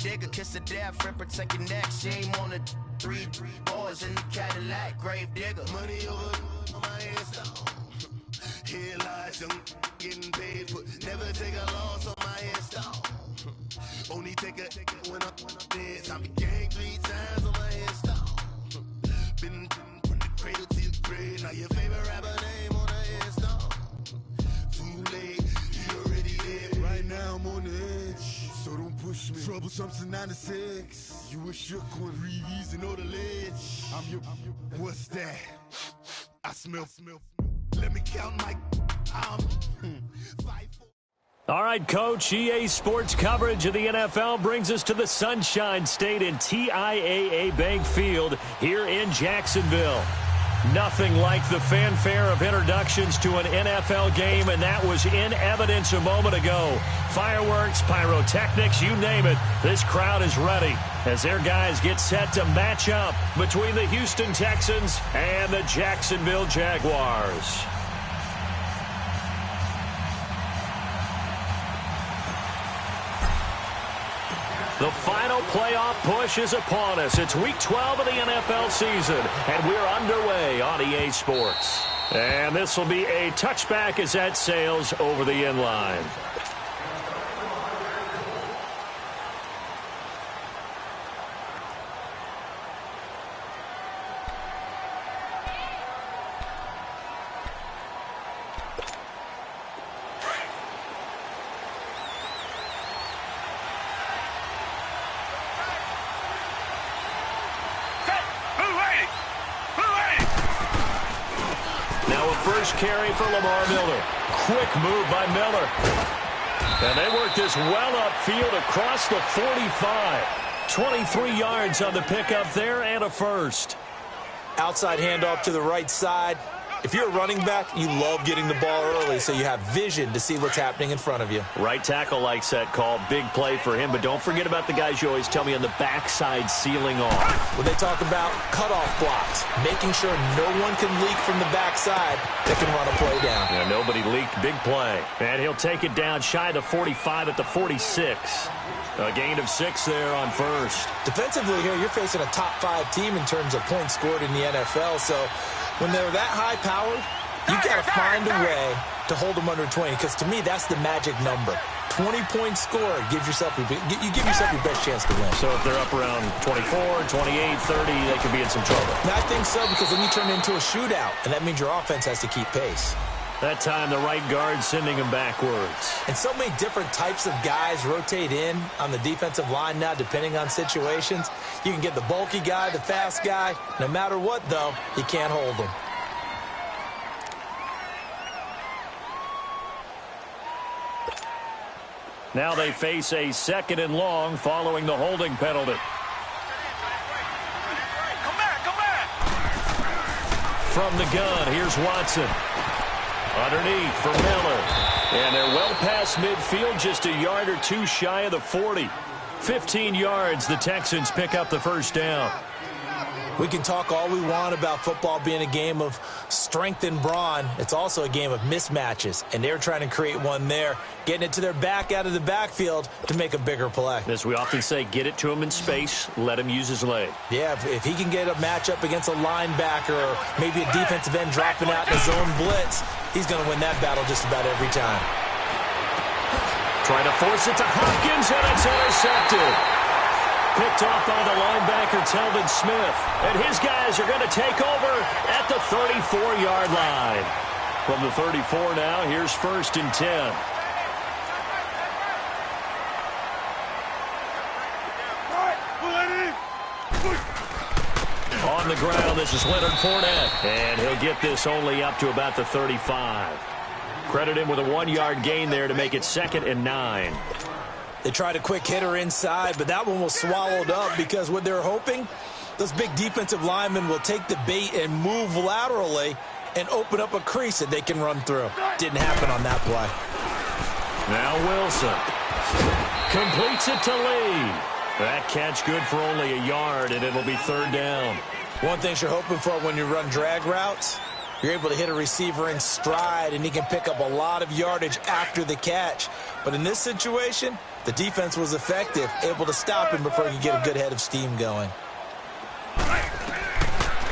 digger, kiss the death, rip protect your neck. Shame on the three boys in the Cadillac, grave digger. Money over my headstone. Here lies young getting paid for. Never take a loss on my headstone. Only take a when I'm dead. Time to gang 3 times on my headstone. Been from the cradle to your grave. Now your favorite rapper name on the headstone. Too late, you already dead. Right now I'm on the edge, so don't push me. Troublesome to 96. You a shook one, breathe and know the ledge. I'm your. What's that? I smell. Let me count my. All right, Coach, EA Sports coverage of the NFL brings us to the Sunshine State in TIAA Bank Field here in Jacksonville. Nothing like the fanfare of introductions to an NFL game, and that was in evidence a moment ago. Fireworks, pyrotechnics, you name it. This crowd is ready as their guys get set to match up between the Houston Texans and the Jacksonville Jaguars. The final playoff push is upon us. It's Week 12 of the NFL season, and we're underway on EA Sports. And this will be a touchback as that sails over the inline. First carry for Lamar Miller. Quick move by Miller. And they work this well upfield across the 45. 23 yards on the pickup there and a first. Outside handoff to the right side. If you're a running back, you love getting the ball early so you have vision to see what's happening in front of you. Right tackle likes that call. Big play for him, but don't forget about the guys you always tell me on the backside sealing off. When they talk about cutoff blocks, making sure no one can leak from the backside that can run a play down. Yeah, nobody leaked. Big play. And he'll take it down shy of the 45 at the 46. A gain of 6 there on first. Defensively here, you're facing a top 5 team in terms of points scored in the NFL, so when they're that high-powered, you got to find a way to hold them under 20, because to me, that's the magic number. 20-point score, you give yourself your best chance to win. So if they're up around 24, 28, 30, they could be in some trouble. And I think so, because then you turn it into a shootout, and that means your offense has to keep pace. That time, the right guard sending him backwards. And so many different types of guys rotate in on the defensive line now, depending on situations. You can get the bulky guy, the fast guy. No matter what, though, you can't hold them. Now they face a 2nd and long following the holding penalty. Come back. From the gun, here's Watson. Underneath for Miller. And they're well past midfield, just a yard or 2 shy of the 40. 15 yards, the Texans pick up the first down. We can talk all we want about football being a game of strength and brawn. It's also a game of mismatches, and they're trying to create one there, getting it to their back out of the backfield to make a bigger play. As we often say, get it to him in space, let him use his leg. Yeah, if he can get a matchup against a linebacker or maybe a defensive end dropping out in a zone blitz, he's going to win that battle just about every time. Trying to force it to Hopkins, and it's intercepted. Picked off by the linebacker, Telvin Smith. And his guys are going to take over at the 34-yard line. From the 34 now, here's 1st and 10. On the ground, this is Leonard Fournette. And he'll get this only up to about the 35. Credit him with a 1-yard gain there to make it 2nd and 9. They tried a quick hitter inside, but that one was swallowed up because what they're hoping, those big defensive linemen will take the bait and move laterally and open up a crease that they can run through. Didn't happen on that play. Now Wilson completes it to Lee. That catch good for only a yard, and it'll be 3rd down. One thing you're hoping for when you run drag routes, You're able to hit a receiver in stride, and he can pick up a lot of yardage after the catch. But in this situation, the defense was effective, able to stop him before he could get a good head of steam going.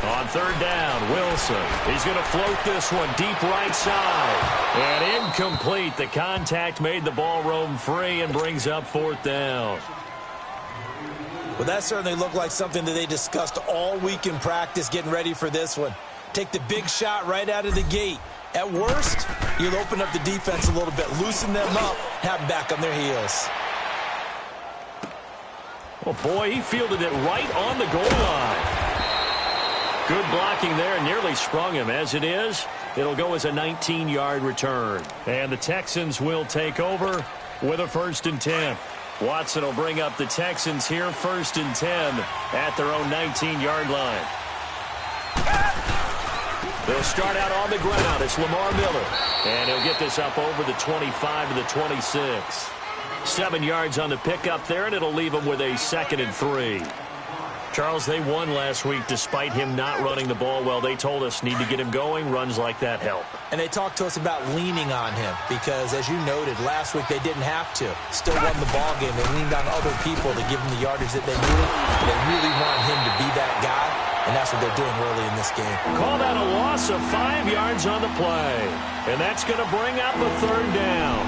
On third down, Wilson. He's going to float this one deep right side. And incomplete. The contact made the ball roam free and brings up fourth down. Well, that certainly looked like something that they discussed all week in practice getting ready for this one. Take the big shot right out of the gate. At worst, you'll open up the defense a little bit, loosen them up, have them back on their heels. Oh, boy, he fielded it right on the goal line. Good blocking there, nearly sprung him. As it is, it'll go as a 19-yard return. And the Texans will take over with a 1st and 10. Watson will bring up the Texans here, 1st and 10 at their own 19-yard line. They'll start out on the ground. It's Lamar Miller. And he'll get this up over the 25 to the 26. 7 yards on the pickup there, and it'll leave him with a 2nd and 3. Charles, they won last week despite him not running the ball well. They told us need to get him going. Runs like that help. And they talked to us about leaning on him because, as you noted, last week they didn't have to. Still won the ball game. They leaned on other people to give him the yardage that they needed. They really want him to be that guy, and that's what they're doing early in this game. Call that a loss of 5 yards on the play. And that's going to bring up a 3rd down.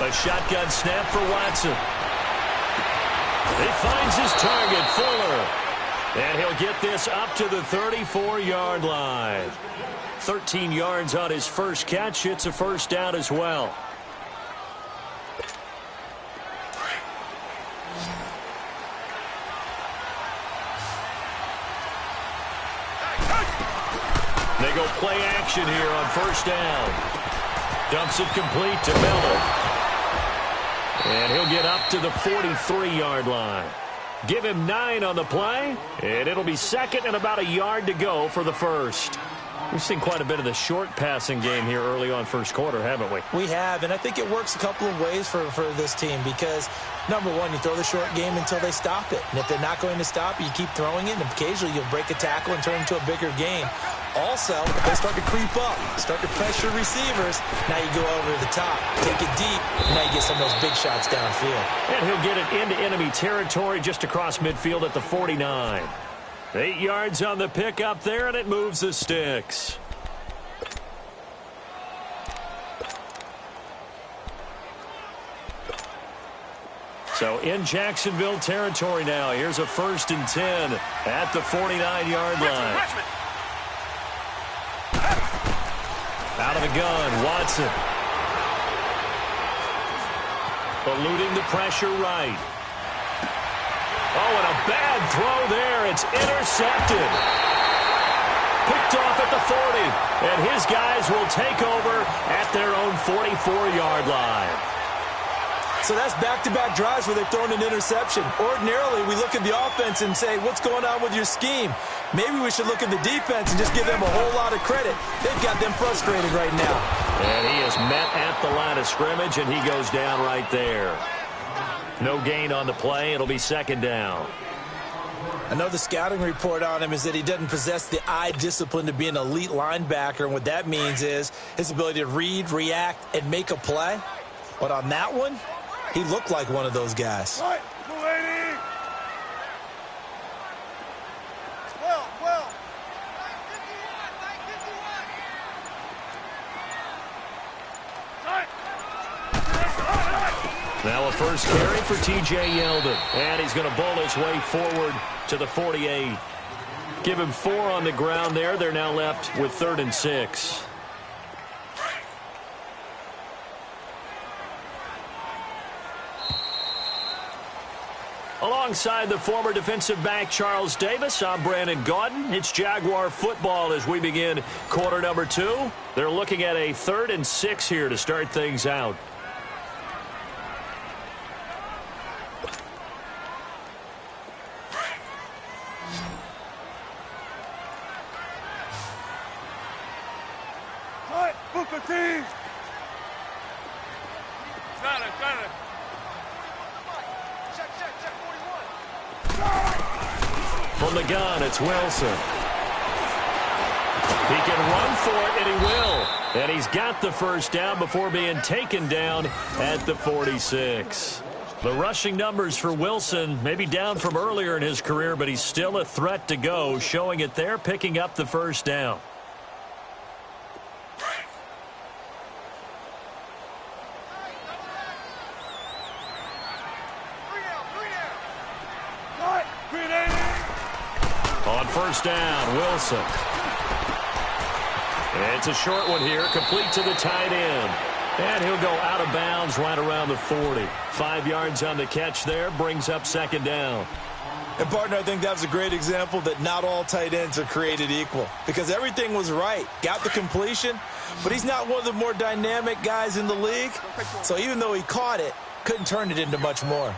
A shotgun snap for Watson. He finds his target, Fuller. And he'll get this up to the 34-yard line. 13 yards on his first catch. It's a 1st down as well. They go play action here on 1st down. Dumps it complete to Miller. And he'll get up to the 43-yard line. Give him 9 on the play, and it'll be 2nd and about a yard to go for the 1st. We've seen quite a bit of the short passing game here early on 1st quarter, haven't we? We have, and I think it works a couple of ways for this team because, number one, you throw the short game until they stop it. And if they're not going to stop it, you keep throwing it, and occasionally you'll break a tackle and turn it into a bigger game. Also, they start to creep up, start to pressure receivers. Now you go over the top, take it deep, and now you get some of those big shots downfield. And he'll get it into enemy territory just across midfield at the 49. 8 yards on the pickup there, and it moves the sticks. So in Jacksonville territory now. Here's a 1st and 10 at the 49-yard line. Out of the gun, Watson. Eluding the pressure right. Oh, and a bad throw there. It's intercepted. Picked off at the 40. And his guys will take over at their own 44-yard line. So that's back-to-back drives where they've thrown an interception. Ordinarily, we look at the offense and say, what's going on with your scheme? Maybe we should look at the defense and just give them a whole lot of credit. They've got them frustrated right now. And he is met at the line of scrimmage, and he goes down right there. No gain on the play. It'll be 2nd down. I know the scouting report on him is that he doesn't possess the eye discipline to be an elite linebacker, and what that means is his ability to read, react, and make a play. But on that one, he looked like one of those guys. Right, well. Now a first carry for T.J. Yeldon. And he's going to bowl his way forward to the 48. Give him 4 on the ground there. They're now left with 3rd and 6. Alongside the former defensive back Charles Davis, I'm Brandon Gaudin. It's Jaguar football as we begin quarter number 2. They're looking at a 3rd and 6 here to start things out. From the gun, it's Wilson. He can run for it, and he will. And he's got the first down before being taken down at the 46. The rushing numbers for Wilson may be down from earlier in his career, but he's still a threat to go, showing it there, picking up the first down. On first down, Wilson. It's a short one here, complete to the tight end. And he'll go out of bounds right around the 40. 5 yards on the catch there, brings up second down. And, partner, I think that was a great example that not all tight ends are created equal. Because everything was right. Got the completion, but he's not one of the more dynamic guys in the league. So even though he caught it, couldn't turn it into much more.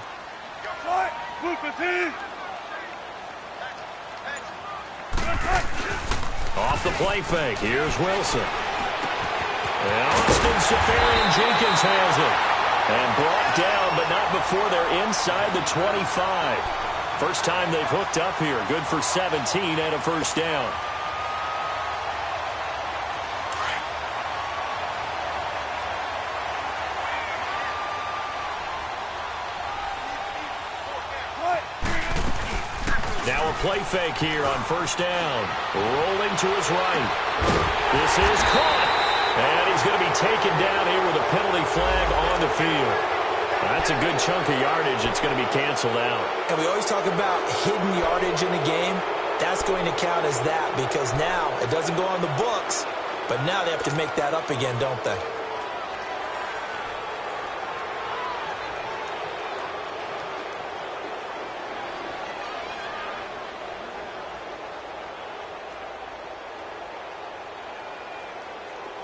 Off the play fake, here's Wilson. And Austin Safarian-Jenkins has it. And brought down, but not before they're inside the 25. First time they've hooked up here. Good for 17 and a first down. Now a play fake here on first down. Rolling to his right. This is caught. And he's going to be taken down here with a penalty flag on the field. That's a good chunk of yardage. It's going to be canceled out. And we always talk about hidden yardage in a game. That's going to count as that because now it doesn't go on the books, but now they have to make that up again, don't they?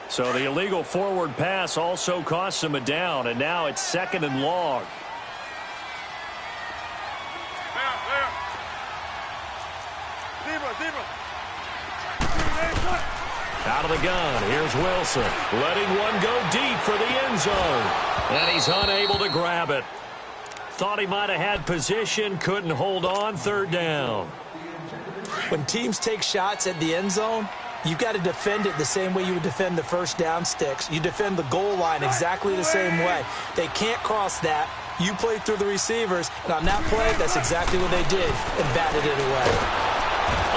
So the illegal forward pass also costs him a down, and now it's second and long. Out of the gun, here's Wilson. Letting one go deep for the end zone. And he's unable to grab it. Thought he might have had position, couldn't hold on, third down. When teams take shots at the end zone, you've got to defend it the same way you would defend the first down sticks. You defend the goal line exactly the same way. They can't cross that. You play through the receivers, and on that play, that's exactly what they did and batted it away.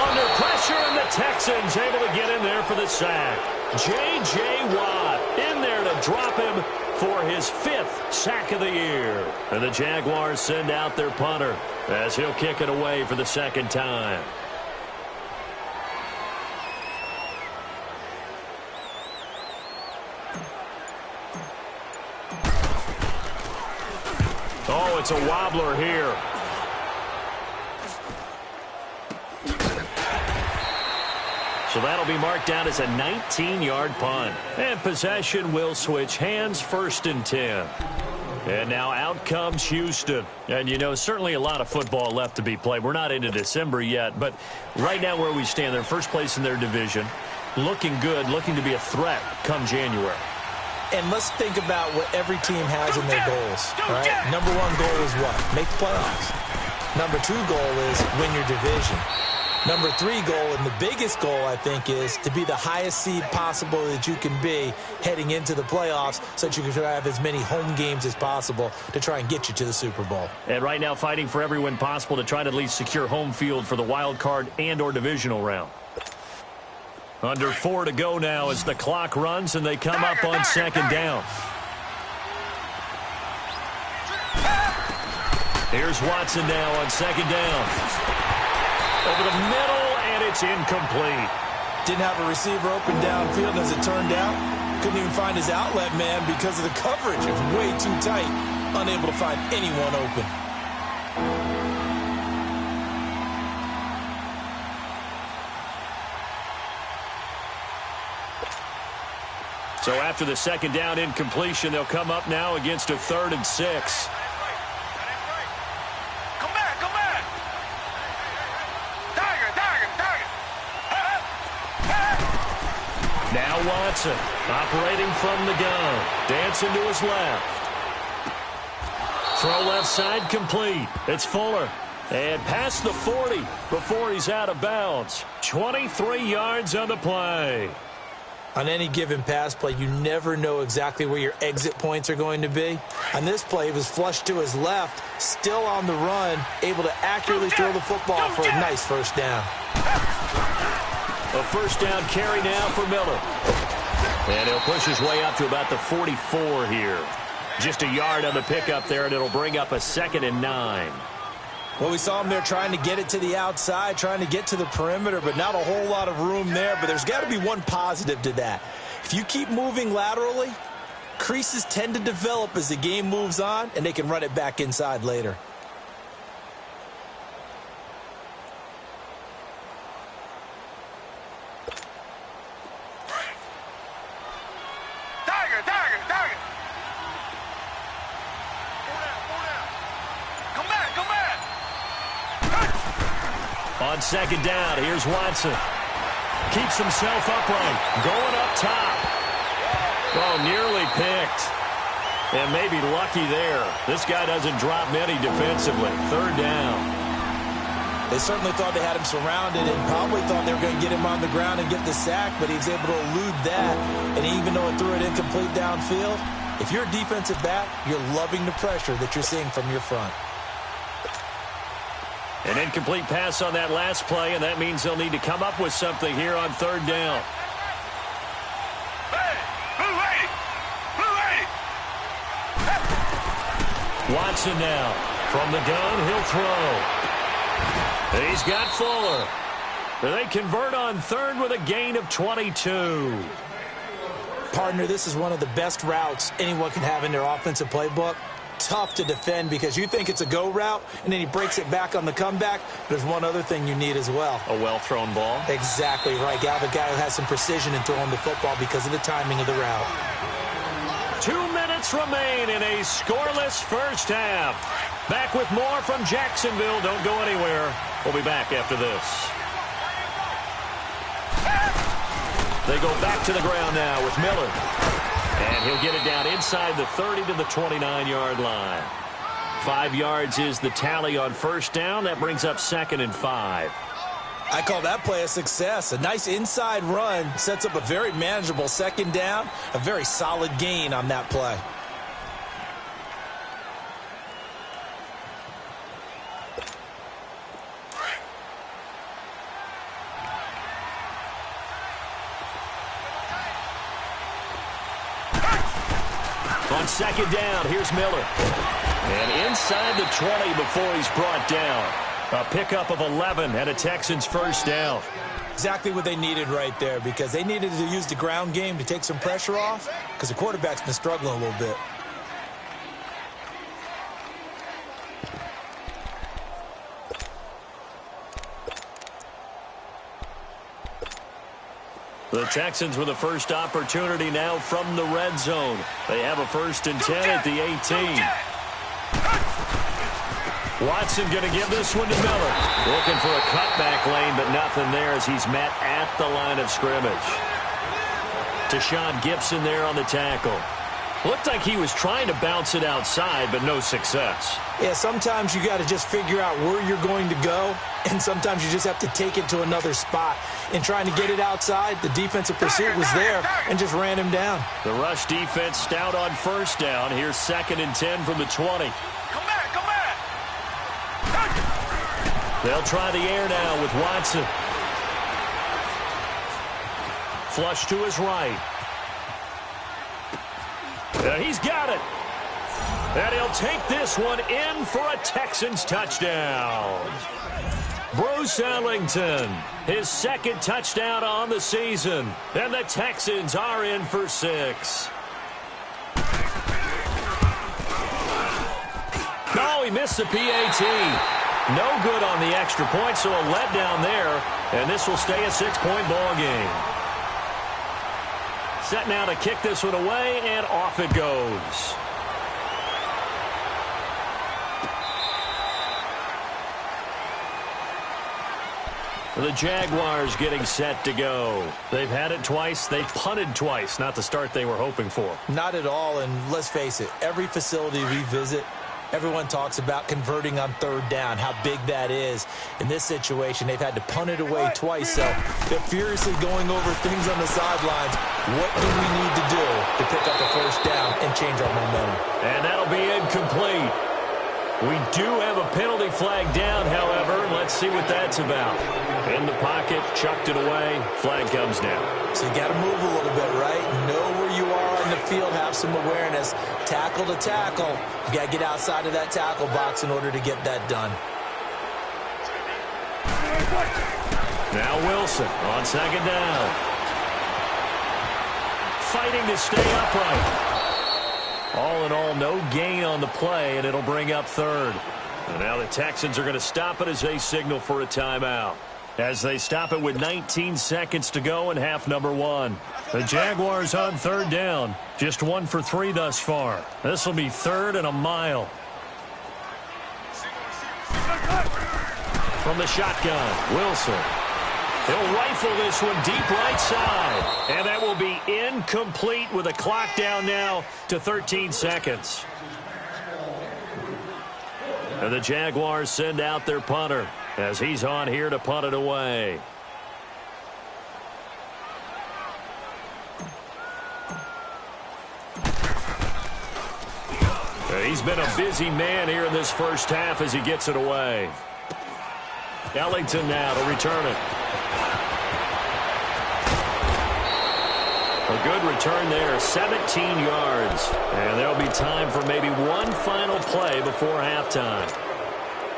Under pressure, and the Texans able to get in there for the sack. J.J. Watt in there to drop him for his 5th sack of the year. And the Jaguars send out their punter as he'll kick it away for the second time. Oh, it's a wobbler here. So that'll be marked down as a 19-yard punt. And possession will switch hands, 1st and 10. And now out comes Houston. And, you know, certainly a lot of football left to be played. We're not into December yet, but right now where we stand, they're first place in their division. Looking good, looking to be a threat come January. And let's think about what every team has in their goals, right? Number 1 goal is what? Make the playoffs. Number 2 goal is win your division. Number 3 goal, and the biggest goal, I think, is to be the highest seed possible that you can be heading into the playoffs so that you can have as many home games as possible to try and get you to the Super Bowl. And right now fighting for every win possible to try to at least secure home field for the wild card and or divisional round. Under 4 to go now as the clock runs and they come up on second down. Here's Watson now on second down. Over the middle, and it's incomplete. Didn't have a receiver open downfield as it turned out. Couldn't even find his outlet man because of the coverage. It was way too tight. Unable to find anyone open. So after the second down incompletion, they'll come up now against a 3rd and 6. Now Watson operating from the gun. Dancing to his left. Throw left side complete. It's Fuller. And past the 40 before he's out of bounds. 23 yards on the play. On any given pass play, you never know exactly where your exit points are going to be. On this play, he was flushed to his left, still on the run, able to accurately throw the football for a nice first down. A first down carry now for Miller. And he'll push his way up to about the 44 here. Just a yard on the pickup there, and it'll bring up a 2nd and 9. Well, we saw him there trying to get it to the outside, trying to get to the perimeter, but not a whole lot of room there. But there's got to be one positive to that. If you keep moving laterally, creases tend to develop as the game moves on, and they can run it back inside later. On 2nd down, here's Watson. Keeps himself upright. Going up top. Oh, nearly picked. And maybe lucky there. This guy doesn't drop many defensively. 3rd down. They certainly thought they had him surrounded and probably thought they were going to get him on the ground and get the sack, but he was able to elude that. And even though it threw it incomplete downfield, if you're a defensive back, you're loving the pressure that you're seeing from your front. An incomplete pass on that last play, and that means they'll need to come up with something here on 3rd down. Watson now. From the gun, he'll throw. He's got Fuller. They convert on 3rd with a gain of 22. Partner, this is one of the best routes anyone can have in their offensive playbook. Tough to defend because you think it's a go route, and then he breaks it back on the comeback. There's one other thing you need as well. A well-thrown ball? Exactly right. Got a guy who has some precision in throwing the football because of the timing of the route. 2 minutes remain in a scoreless first half. Back with more from Jacksonville. Don't go anywhere. We'll be back after this. They go back to the ground now with Miller. And he'll get it down inside the 30 to the 29-yard line. 5 yards is the tally on first down. That brings up 2nd and 5. I call that play a success. A nice inside run sets up a very manageable 2nd down. A very solid gain on that play. On 2nd down, here's Miller. And inside the 20 before he's brought down. A pickup of 11 and a Texans first down. Exactly what they needed right there because they needed to use the ground game to take some pressure off because the quarterback's been struggling a little bit. The Texans with the first opportunity now from the red zone. They have a 1st and 10 at the 18. Watson going to give this one to Miller. Looking for a cutback lane, but nothing there as he's met at the line of scrimmage. Tashawn Gibson there on the tackle. Looked like he was trying to bounce it outside, but no success. Yeah, sometimes you got to just figure out where you're going to go, and sometimes you just have to take it to another spot. In trying to get it outside, the defensive pursuit was there and just ran him down. The rush defense stout on first down. Here's 2nd and 10 from the 20. Come back, come back. They'll try the air now with Watson. Flush to his right. He's got it. And he'll take this one in for a Texans touchdown. Bruce Ellington, his 2nd touchdown on the season. And the Texans are in for 6. No, he missed the PAT. No good on the extra point, so a letdown there. And this will stay a 6-point ball game. Set now to kick this one away, and off it goes. The Jaguars getting set to go. They've had it twice. They've punted twice. Not the start they were hoping for. Not at all, and let's face it, every facility we visit, Everyone talks about converting on third down, how big that is. In this situation, they've had to punt it away twice, so they're furiously going over things on the sidelines. What do we need to do to pick up the first down and change our momentum? And that'll be incomplete. We do have a penalty flag down, however. Let's see what that's about. In the pocket, chucked it away, flag comes down. So you got to move a little bit, right? Know where you are on the field, have some awareness. Tackle to tackle. You got to get outside of that tackle box in order to get that done. Now Wilson on second down. Fighting to stay upright. All in all, no gain on the play, and it'll bring up third. And now the Texans are going to stop it as they signal for a timeout. As they stop it with 19 seconds to go in half number one. The Jaguars on third down. Just 1 for 3 thus far. This will be third and a mile. From the shotgun, Wilson. He'll rifle this one deep right side. And that will be incomplete with a clock down now to 13 seconds. And the Jaguars send out their punter as he's on here to punt it away. He's been a busy man here in this first half as he gets it away. Ellington now to return it. A good return there, 17 yards. And there'll be time for maybe one final play before halftime.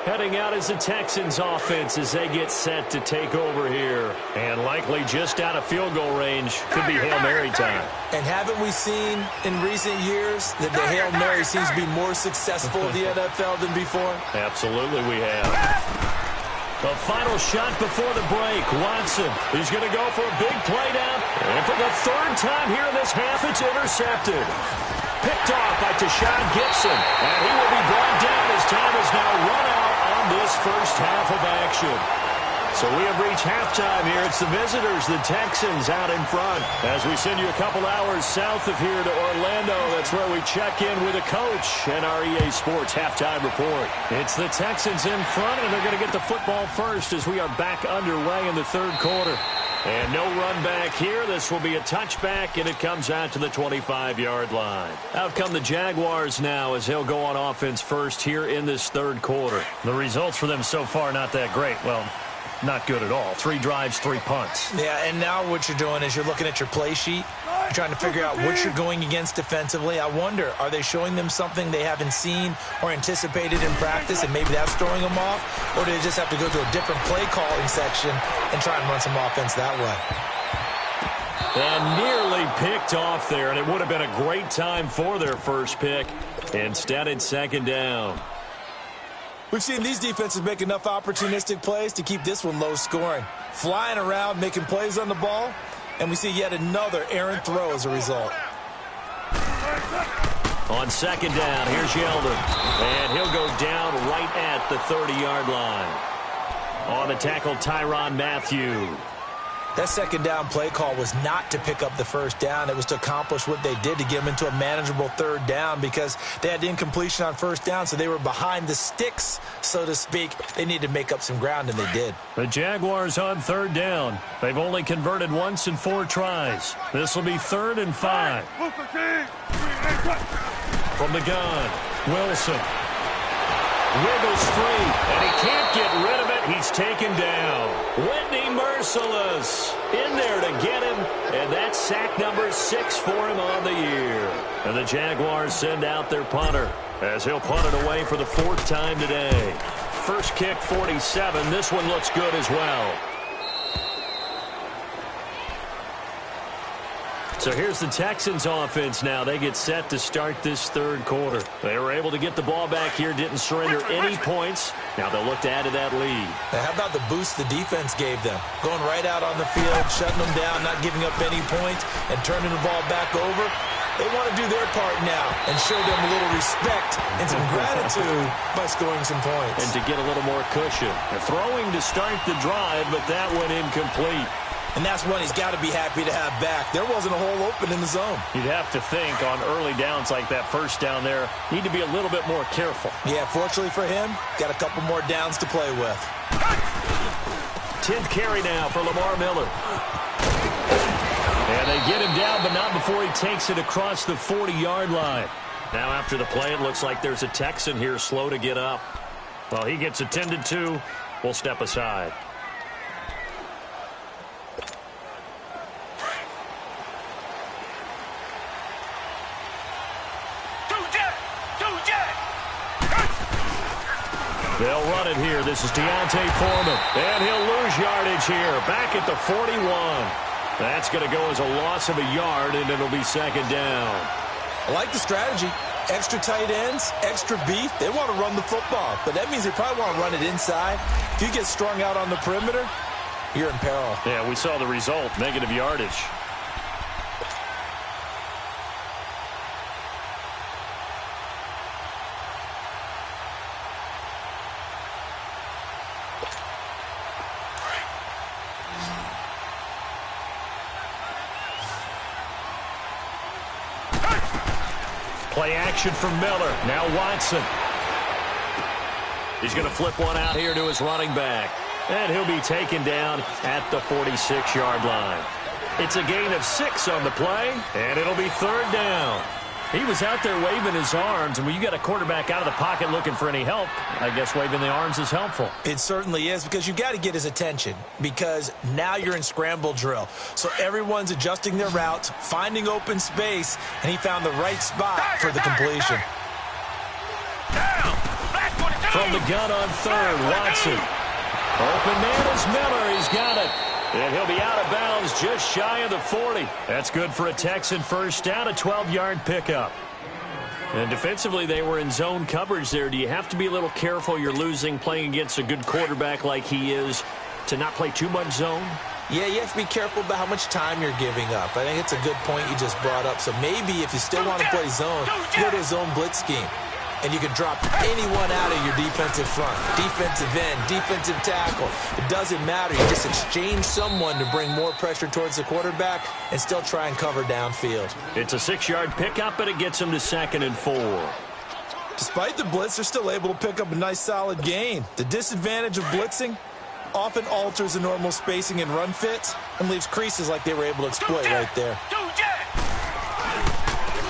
Heading out is the Texans offense as they get set to take over here. And likely just out of field goal range. Could be Hail Mary time. And haven't we seen in recent years that the Hail Mary seems to be more successful in the NFL than before? Absolutely we have. The final shot before the break. Watson, he's going to go for a big play down. And for the third time here in this half, it's intercepted. Picked off by Tashawn Gibson. And he will be brought down as time is now run out on this first half of action. So we have reached halftime here. It's the visitors, the Texans, out in front. As we send you a couple hours south of here to Orlando, that's where we check in with a coach and our EA Sports halftime report. It's the Texans in front, and they're going to get the football first as we are back underway in the third quarter. And no run back here. This will be a touchback, and it comes out to the 25-yard line. Out come the Jaguars now as they'll go on offense first here in this third quarter. The results for them so far not that great. Well, not good at all. 3 drives, 3 punts. Yeah, and now what you're doing is you're looking at your play sheet. You're trying to figure out what you're going against defensively. I wonder, are they showing them something they haven't seen or anticipated in practice, and maybe that's throwing them off? Or do they just have to go to a different play calling section and try and run some offense that way? And nearly picked off there, and it would have been a great time for their first pick. Instead, it's second down. We've seen these defenses make enough opportunistic plays to keep this one low scoring. Flying around, making plays on the ball, and we see yet another errant throw as a result. On second down, here's Yeldon. And he'll go down right at the 30-yard line. On the tackle, Tyrann Mathieu. That second down play call was not to pick up the first down. It was to accomplish what they did to get them into a manageable third down because they had incompletion on first down, so they were behind the sticks, so to speak. They needed to make up some ground, and they did. The Jaguars on third down. They've only converted once in 4 tries. This will be 3rd and 5. From the gun, Wilson. Wiggles free, and he can't get rid of it. He's taken down. Whitney Merciless in there to get him, and that's sack number 6 for him on the year. And the Jaguars send out their punter as he'll punt it away for the 4th time today. First kick, 47. This one looks good as well. So here's the Texans offense now. They get set to start this third quarter. They were able to get the ball back here, didn't surrender any points. Now they'll look to add to that lead. Now, how about the boost the defense gave them? Going right out on the field, shutting them down, not giving up any points, and turning the ball back over. They want to do their part now and show them a little respect and some gratitude by scoring some points. And to get a little more cushion. They're throwing to start the drive, but that went incomplete. And that's one he's got to be happy to have back. There wasn't a hole open in the zone. You'd have to think on early downs like that first down there, need to be a little bit more careful. Yeah, fortunately for him, got a couple more downs to play with. 10th carry now for Lamar Miller. And they get him down, but not before he takes it across the 40-yard line. Now after the play, it looks like there's a Texan here slow to get up. Well, he gets attended to. We'll step aside. They'll run it here. This is Deontay Foreman. And he'll lose yardage here. Back at the 41. That's going to go as a loss of a yard, and it'll be second down. I like the strategy. Extra tight ends, extra beef. They want to run the football, but that means they probably want to run it inside. If you get strung out on the perimeter, you're in peril. Yeah, we saw the result, negative yardage. Play action from Miller. Now Watson. He's going to flip one out here to his running back. And he'll be taken down at the 46-yard line. It's a gain of 6 on the play, and it'll be third down. He was out there waving his arms, and when you got a quarterback out of the pocket looking for any help, I guess waving the arms is helpful. It certainly is, because you got to get his attention, because now you're in scramble drill. So everyone's adjusting their routes, finding open space, and he found the right spot for the completion. From the gun on third, Watson. Open man is Miller. He's got it. And he'll be out of bounds just shy of the 40. That's good for a Texan first down, a 12-yard pickup. And defensively, they were in zone coverage there. Do you have to be a little careful? You're losing, playing against a good quarterback like he is, to not play too much zone? Yeah, you have to be careful about how much time you're giving up. I think it's a good point you just brought up. So maybe if you still want to play zone, you go to a zone blitz scheme. And you can drop anyone out of your defensive front. Defensive end, defensive tackle. It doesn't matter. You just exchange someone to bring more pressure towards the quarterback and still try and cover downfield. It's a 6-yard pickup, but it gets them to 2nd and 4. Despite the blitz, they're still able to pick up a nice, solid gain. The disadvantage of blitzing often alters the normal spacing and run fits and leaves creases like they were able to exploit right there.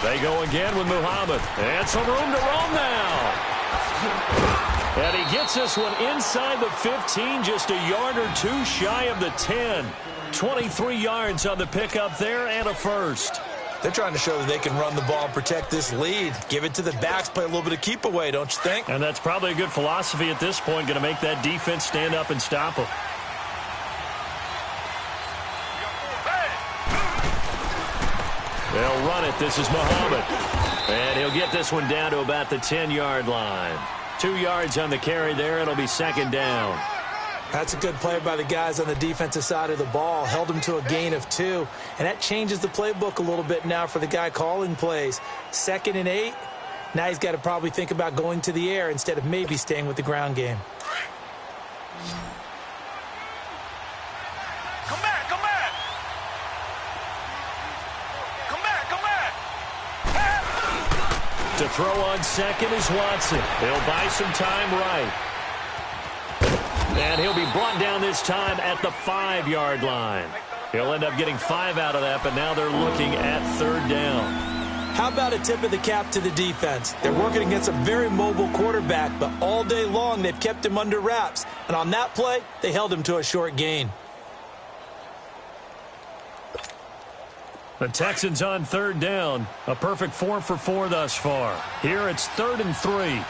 They go again with Muhammad. And some room to roam now. And he gets this one inside the 15, just a yard or two shy of the 10. 23 yards on the pickup there and a first. They're trying to show that they can run the ball and protect this lead. Give it to the backs, play a little bit of keep away, don't you think? And that's probably a good philosophy at this point, going to make that defense stand up and stop them. They'll run it. This is Muhammad. And he'll get this one down to about the 10-yard line. 2 yards on the carry there. It'll be second down. That's a good play by the guys on the defensive side of the ball. Held them to a gain of 2. And that changes the playbook a little bit now for the guy calling plays. 2nd and 8. Now he's got to probably think about going to the air instead of maybe staying with the ground game. To throw on second is Watson. He'll buy some time right. And he'll be brought down this time at the 5-yard line. He'll end up getting 5 out of that, but now they're looking at third down. How about a tip of the cap to the defense? They're working against a very mobile quarterback, but all day long they've kept him under wraps. And on that play, they held him to a short gain. The Texans on third down. A perfect 4 for 4 thus far. Here it's 3rd and 3.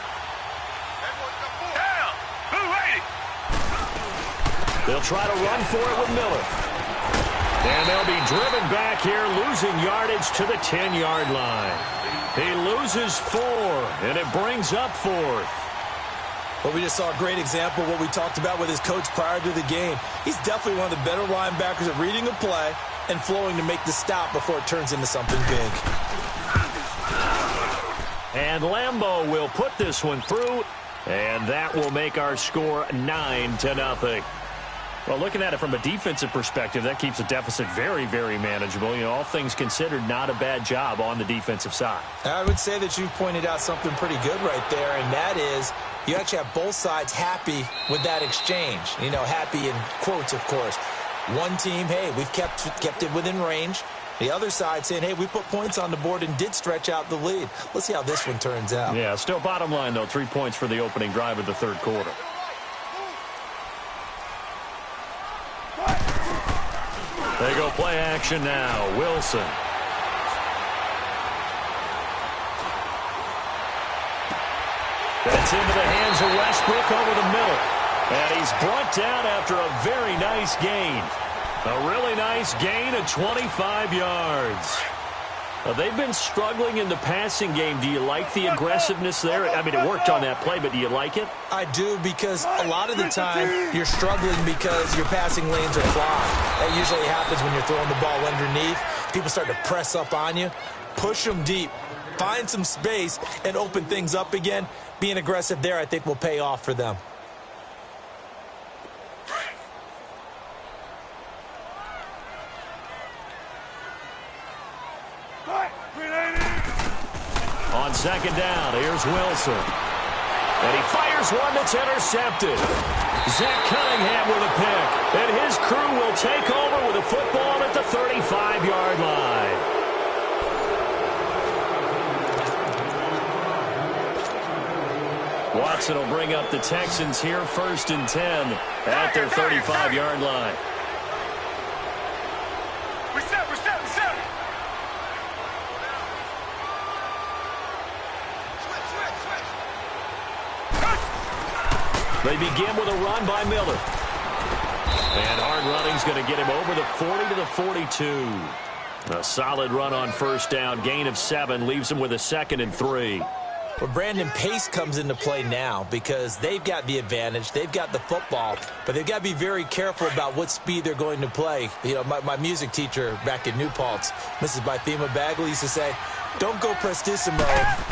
They'll try to run for it with Miller. And they'll be driven back here, losing yardage to the 10-yard line. He loses 4, and it brings up 4th. Well, we just saw a great example of what we talked about with his coach prior to the game. He's definitely one of the better linebackers at reading a play and flowing to make the stop before it turns into something big. And Lambeau will put this one through, and that will make our score 9-0. Well, looking at it from a defensive perspective, that keeps the deficit very, very manageable. You know, all things considered, not a bad job on the defensive side. I would say that you've pointed out something pretty good right there, and that is you actually have both sides happy with that exchange. You know, happy in quotes, of course. One team, hey, we've kept it within range. The other side saying, hey, we put points on the board and did stretch out the lead. Let's see how this one turns out. Yeah, still bottom line, though, 3 points for the opening drive of the third quarter. They go play action now. Wilson. That's into the hands of Westbrook over the middle. And he's brought down after a very nice gain. A really nice gain of 25 yards. They've been struggling in the passing game. Do you like the aggressiveness there? I mean, it worked on that play, but do you like it? I do, because a lot of the time you're struggling because your passing lanes are clogged. That usually happens when you're throwing the ball underneath. People start to press up on you. Push them deep. Find some space and open things up again. Being aggressive there, I think, will pay off for them. On second down, here's Wilson. And he fires one that's intercepted. Zach Cunningham with a pick. And his crew will take over with a football at the 35-yard line. Watson will bring up the Texans here, 1st and 10 at their 35-yard line. They begin with a run by Miller. And hard running's going to get him over the 40 to the 42. A solid run on first down. Gain of 7 leaves him with a 2nd and 3. Well, Brandon, pace comes into play now because they've got the advantage. They've got the football, but they've got to be very careful about what speed they're going to play. You know, my music teacher back in New Paltz, Mrs. Bythema Bagley, used to say, don't go prestissimo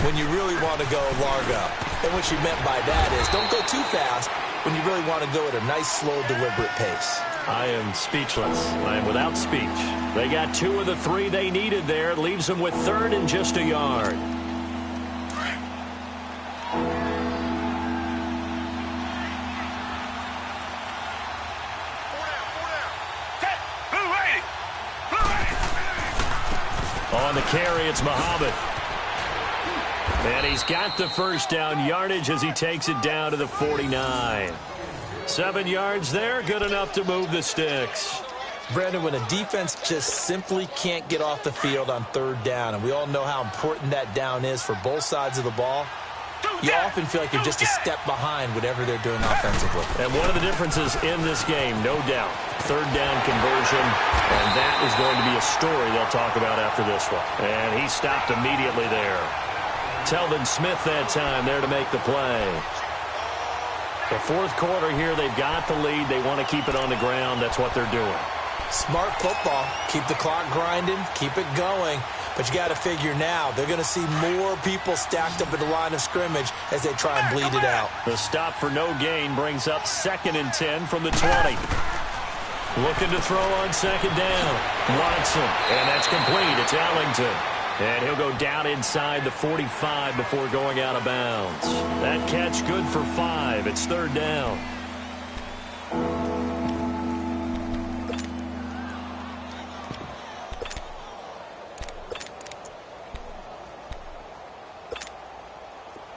when you really want to go largo. And what she meant by that is don't go too fast when you really want to go at a nice, slow, deliberate pace. I am speechless. I am without speech. They got 2 of the 3 they needed there. It leaves them with 3rd and just a yard. On the carry, it's Muhammad. And he's got the first down yardage as he takes it down to the 49. 7 yards there, good enough to move the sticks. Brandon, when a defense just simply can't get off the field on 3rd down, and we all know how important that down is for both sides of the ball, you often feel like you're just a step behind whatever they're doing offensively. And one of the differences in this game, no doubt, 3rd down conversion, and that is going to be a story they'll talk about after this one. And he stopped immediately there. Telvin Smith that time there to make the play. The 4th quarter here, they've got the lead. They want to keep it on the ground. That's what they're doing. Smart football. Keep the clock grinding. Keep it going. But you got to figure now, they're going to see more people stacked up at the line of scrimmage as they try and bleed it out. The stop for no gain brings up 2nd and 10 from the 20. Looking to throw on 2nd down. Watson. And that's complete. It's Ellington. And he'll go down inside the 45 before going out of bounds. That catch good for 5. It's 3rd down.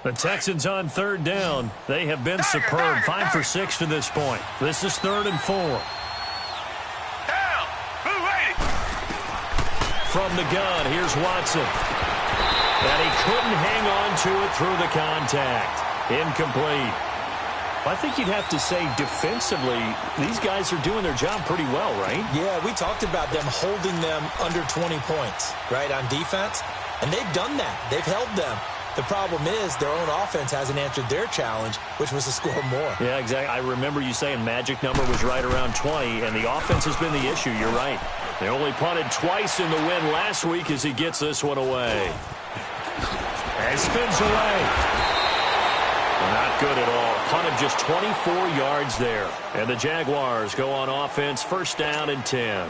The Texans on 3rd down. They have been superb. 5 for 6 to this point. This is 3rd and 4. From the gun, here's Watson. And he couldn't hang on to it through the contact. Incomplete. I think you'd have to say defensively, these guys are doing their job pretty well, right? Yeah, we talked about them holding them under 20 points, right, on defense. And they've done that. They've held them. The problem is their own offense hasn't answered their challenge, which was to score more. Yeah, exactly. I remember you saying magic number was right around 20, and the offense has been the issue. You're right. They only punted twice in the win last week as he gets this one away. And spins away. Not good at all. Punted of just 24 yards there. And the Jaguars go on offense, first down and 10.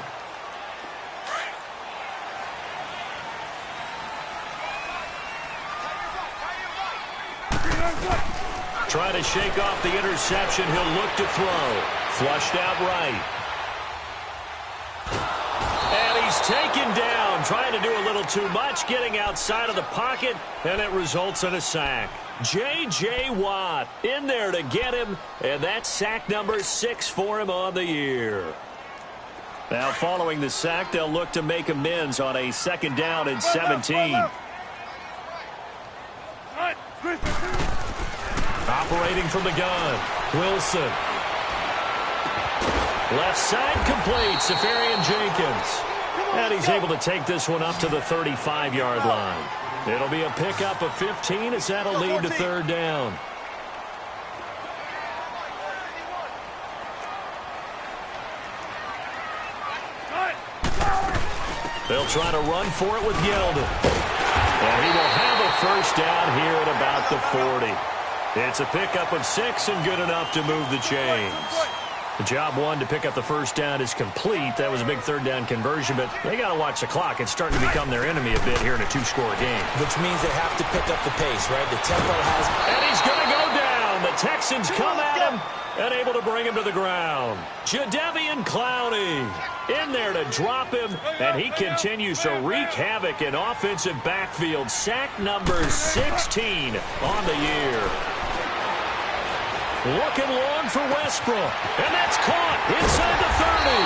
Trying to shake off the interception. He'll look to throw. Flushed out right. And he's taken down, trying to do a little too much, getting outside of the pocket, and it results in a sack. J.J. Watt in there to get him, and that's sack number 6 for him on the year. Now, following the sack, they'll look to make amends on a second down and 17. Operating from the gun, Wilson. Left side complete, Safarian Jenkins. And he's able to take this one up to the 35-yard line. It'll be a pickup of 15 as that'll lead to third down. They'll try to run for it with Yeldon. And he will have a first down here at about the 40. It's a pickup of 6 and good enough to move the chains. The job one to pick up the first down is complete. That was a big third down conversion, but they got to watch the clock. It's starting to become their enemy a bit here in a 2-score game. Which means they have to pick up the pace, right? The tempo has... And he's going to go down. The Texans come at him and able to bring him to the ground. Jadeveon Clowney in there to drop him, and he continues to wreak havoc in offensive backfield. Sack number 16 on the year. Looking long for Westbrook, and that's caught inside the 30.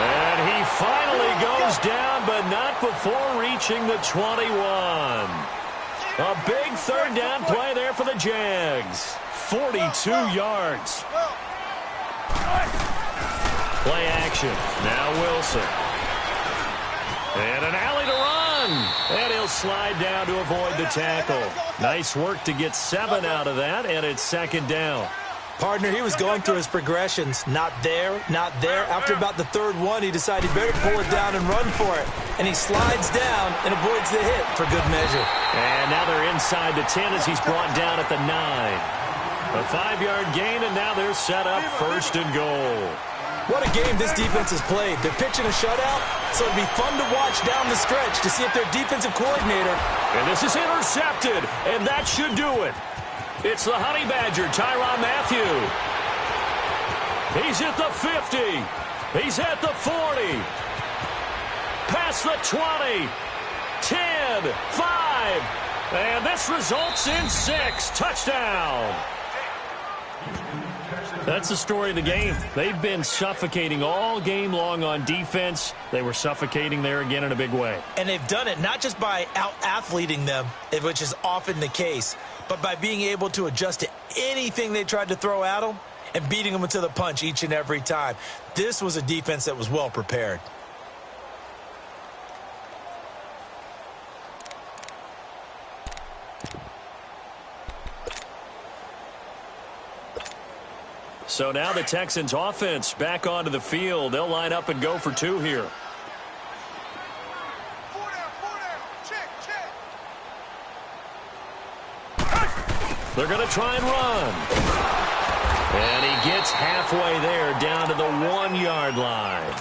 And he finally goes down, but not before reaching the 21. A big third down play there for the Jags. 42 yards. Play action. Now Wilson. And an alley to run. And he'll slide down to avoid the tackle. Nice work to get 7 out of that, and it's second down. Partner, he was going through his progressions. Not there, not there. After about the third one, he decided he better pull it down and run for it. And he slides down and avoids the hit for good measure. And now they're inside the 10 as he's brought down at the 9. A 5-yard gain, and now they're set up first and goal. What a game this defense has played. They're pitching a shutout, so it'll be fun to watch down the stretch to see if their defensive coordinator... And this is intercepted, and that should do it. It's the Honey Badger, Tyrann Mathieu. He's at the 50. He's at the 40. Past the 20. 10, 5. And this results in 6. Touchdown. That's the story of the game. They've been suffocating all game long on defense. They were suffocating there again in a big way. And they've done it not just by out-athleting them, which is often the case, but by being able to adjust to anything they tried to throw at them and beating them to the punch each and every time. This was a defense that was well prepared. So now the Texans offense back onto the field. They'll line up and go for 2 here. They're going to try and run. And he gets halfway there down to the 1-yard line.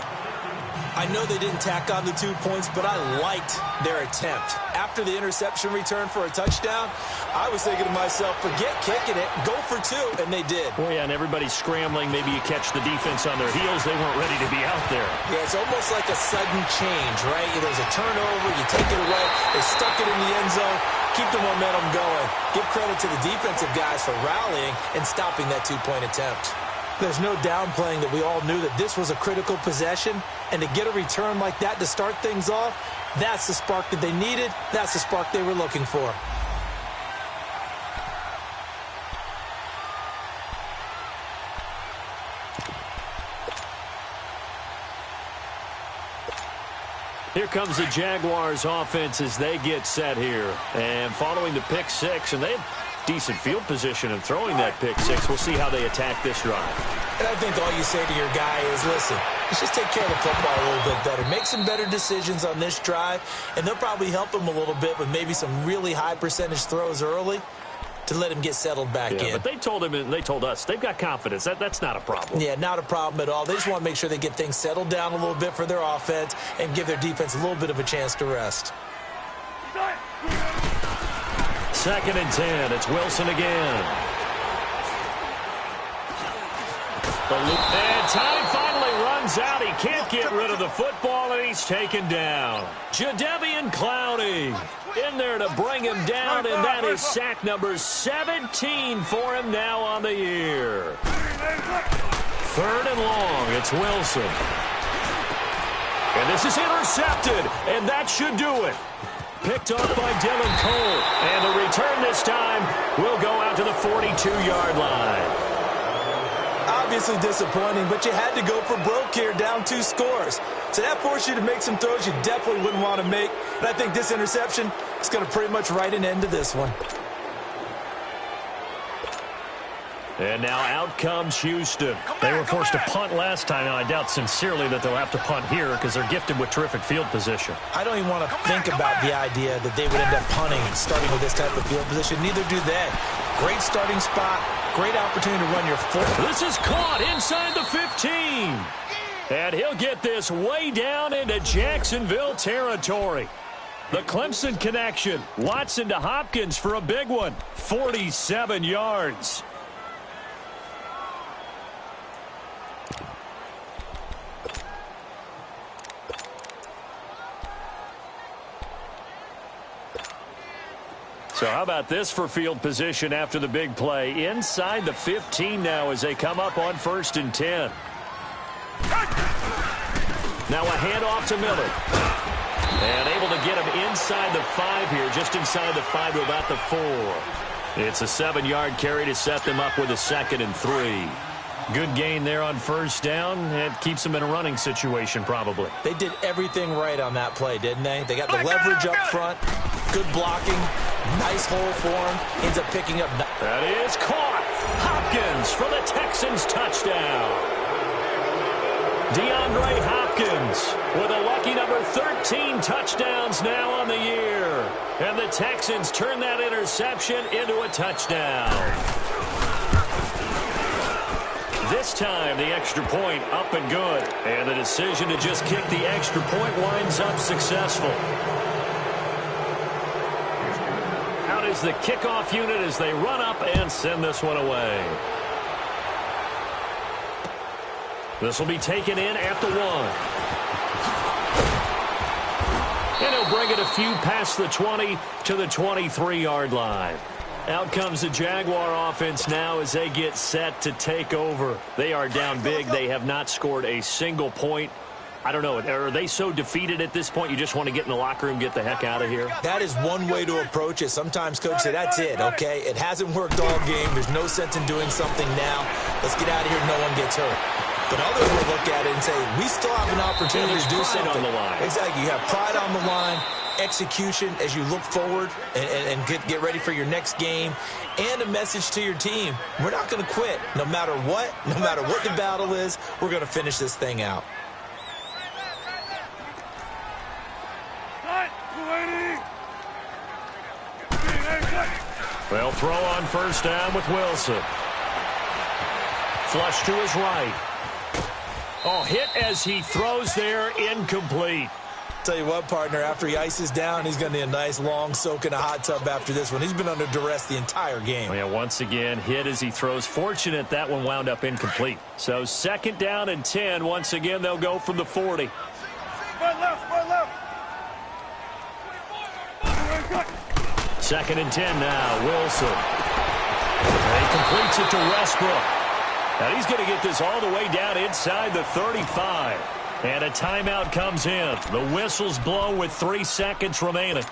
I know they didn't tack on the 2 points, but I liked their attempt. After the interception return for a touchdown, I was thinking to myself, forget kicking it, go for 2, and they did. Well, yeah, and everybody's scrambling. Maybe you catch the defense on their heels. They weren't ready to be out there. Yeah, it's almost like a sudden change, right? There's a turnover, you take it away, they stuck it in the end zone, keep the momentum going. Give credit to the defensive guys for rallying and stopping that 2-point attempt. There's no downplaying that we all knew that this was a critical possession, and to get a return like that to start things off, that's the spark that they needed. That's the spark they were looking for. Here comes the Jaguars offense as they get set here. And following the pick 6, and they have decent field position and throwing that pick 6. We'll see how they attack this drive. And I think all you say to your guy is, listen, let's just take care of the football a little bit better. Make some better decisions on this drive, and they'll probably help him a little bit with maybe some really high percentage throws early to let him get settled back in. But they told him, and they told us, they've got confidence. That's not a problem. Yeah, not a problem at all. They just want to make sure they get things settled down a little bit for their offense and give their defense a little bit of a chance to rest. 2nd and 10. It's Wilson again. And time finally runs out. He can't get rid of the football, and he's taken down. Jadeveon Clowney in there to bring him down, and that is sack number 17 for him now on the year. 3rd and long. It's Wilson. And this is intercepted, and that should do it. Picked off by Dylan Cole. And the return this time will go out to the 42-yard line. Obviously disappointing, but you had to go for broke here, down 2 scores. So that forced you to make some throws you definitely wouldn't want to make. And I think this interception is going to pretty much write an end to this one. And now out comes Houston. They were forced to punt last time, and I doubt sincerely that they'll have to punt here because they're gifted with terrific field position. I don't even want to think about the idea that they would end up punting starting with this type of field position. Neither do they. Great starting spot. Great opportunity to run your foot. This is caught inside the 15. And he'll get this way down into Jacksonville territory. The Clemson connection. Watson to Hopkins for a big one. 47 yards. So how about this for field position after the big play? Inside the 15 now as they come up on 1st and 10. Now a handoff to Miller. And able to get him inside the 5 here, just inside the 5 to about the 4. It's a 7-yard carry to set them up with a 2nd and 3. Good gain there on 1st down. It keeps them in a running situation probably. They did everything right on that play, didn't they? They got the leverage up front, good blocking, nice hole for him, ends up picking up. That is caught. Hopkins for the Texans touchdown. DeAndre Hopkins with a lucky number 13 touchdowns now on the year. And the Texans turn that interception into a touchdown. This time, the extra point up and good. And the decision to just kick the extra point winds up successful. Out is the kickoff unit as they run up and send this one away. This will be taken in at the 1. And he'll bring it a few past the 20 to the 23-yard line. Out comes the Jaguar offense now as they get set to take over. They are down big. They have not scored a single point. I don't know. Are they so defeated at this point you just want to get in the locker room, get the heck out of here? That is one way to approach it. Sometimes coaches say, that's it, okay? It hasn't worked all game. There's no sense in doing something now. Let's get out of here. No one gets hurt. But others will look at it and say, we still have an opportunity to do something. On the line. Exactly. You have pride on the line. Execution as you look forward and get ready for your next game, and a message to your team. We're not going to quit no matter what the battle is. We're going to finish this thing out. They'll throw on 1st down with Wilson. Flush to his right. Oh, hit as he throws there, incomplete. Tell you what, partner, after he ices down, he's going to need a nice long soak in a hot tub after this one. He's been under duress the entire game. Oh, yeah, once again, hit as he throws. Fortunate that one wound up incomplete. So 2nd down and 10. Once again, they'll go from the 40. Second and 10 now, Wilson. And he completes it to Westbrook. And he's going to get this all the way down inside the 35. And a timeout comes in. The whistles blow with 3 seconds remaining.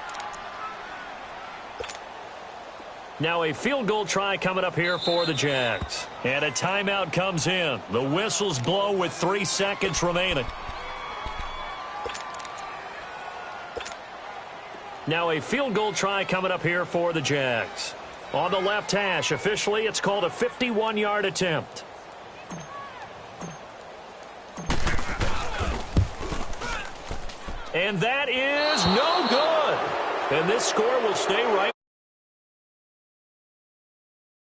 Now a field goal try coming up here for the Jags. And a timeout comes in. The whistles blow with 3 seconds remaining. Now a field goal try coming up here for the Jags. On the left hash, officially it's called a 51-yard attempt. And that is no good. And this score will stay right.